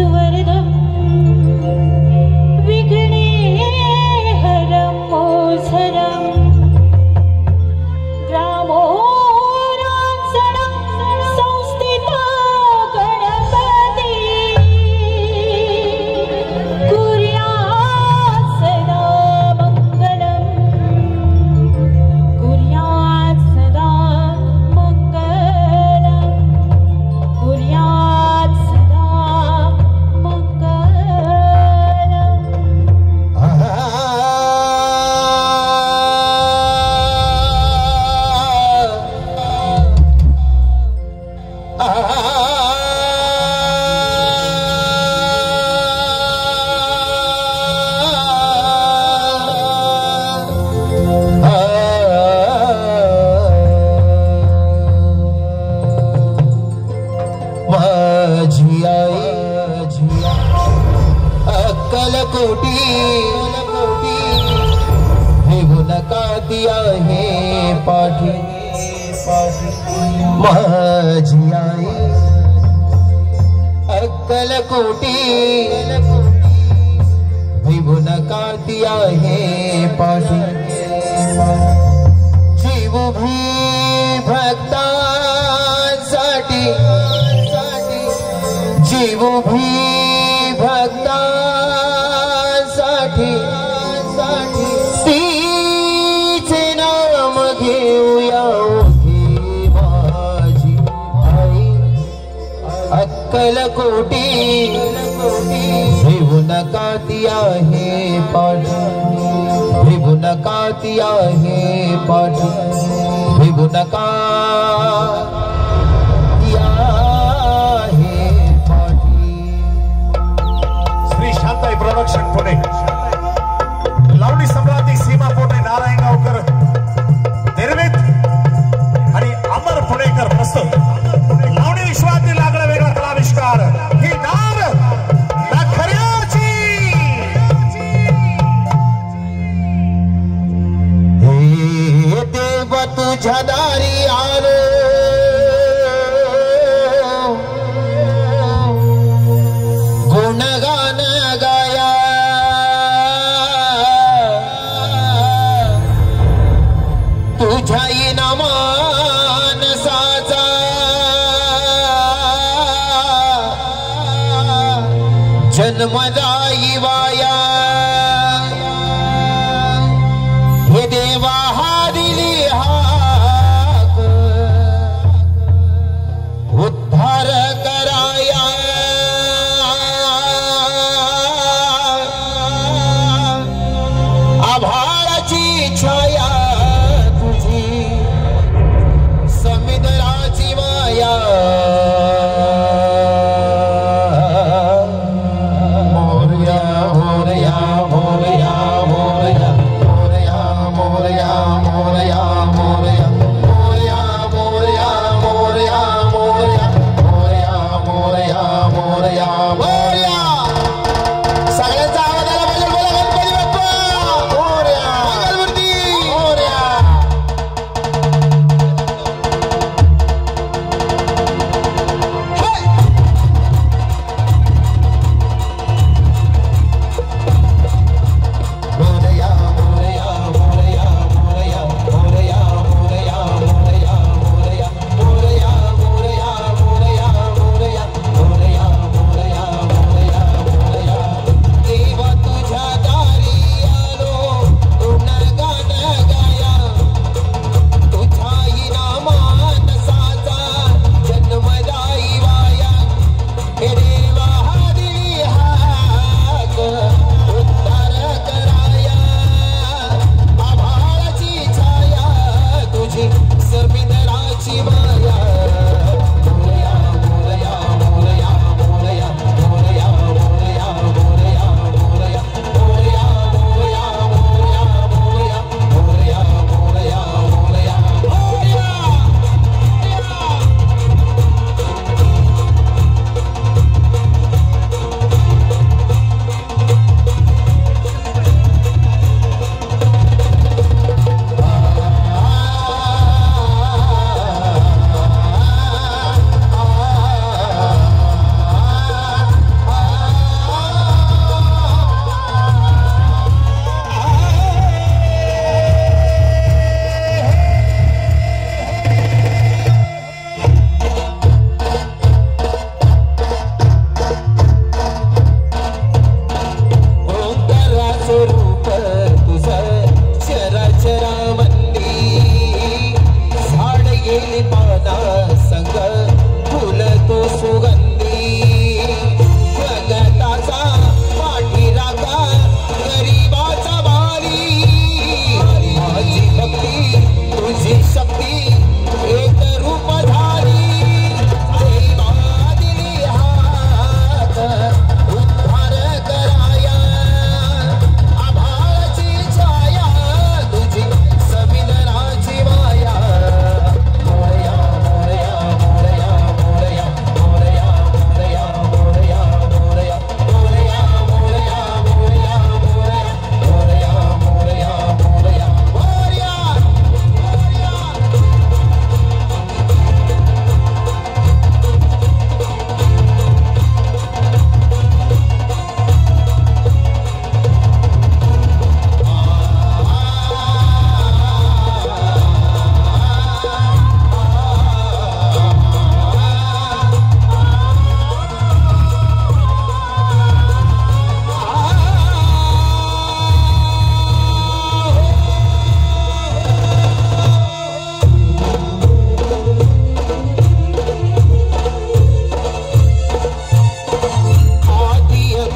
सुवर्धम विघ्नेहरं मोझरं ग्रामोरांसनं संस्थितो गणपति कुर्यात् सदा मंगलम् कुर्यात् सदा मंगलम् कुर्यात् सदा अक्कलकोटी निघून का दिया हे पाठी माझी आई अक्कलकोटी निघून का दिया हे पाठी जीव भी भक्तांसाठी जीव भी भक्तांसाठी तिचे नाम घेऊया ओठी माझी आई अक्कलकोटी भिवू नका ती आहे पाठी भिवू नका ती आहे पाठी भिवू नका प्रोडक्शन पुणे लावणी सम्राटी सीमा पोटे नारायण गावकर निर्मित आणि अमर पुणेकर प्रस्तुत लावणी विश्वातील लागला वेगळा कलाविष्कार ही नार नखऱ्याची हे देव तुझ्या दारी आलो गुणगान गाया तुझ्या इनामानसाचा जन्मदायी वाया हे देवा हा दिली हाक उद्धार कराया आभाळाची छाया तुझी समुद्राची माया मोरया मोरया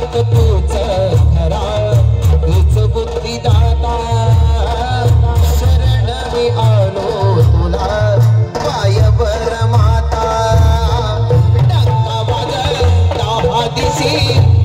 जगत तूच खरा, तूच बुद्धिदाता, शरण मी आलो तुला पायवर माता. डंका वाजला हा दिसी